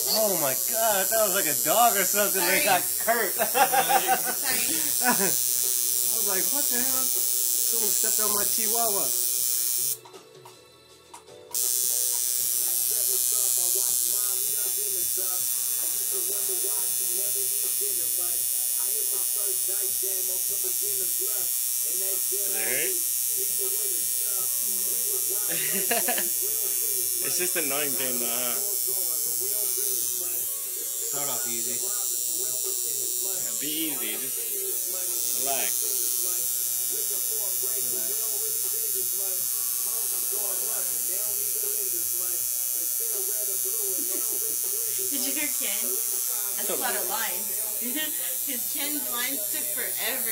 Oh my god, that was like a dog or something that got hurt. I was like, what the hell? Someone stepped on my chihuahua. It's just annoying game though, huh? Start off easy. Yeah, be easy, just relax. Did you hear Ken? That's a lot of lines. His Ken's lines took forever.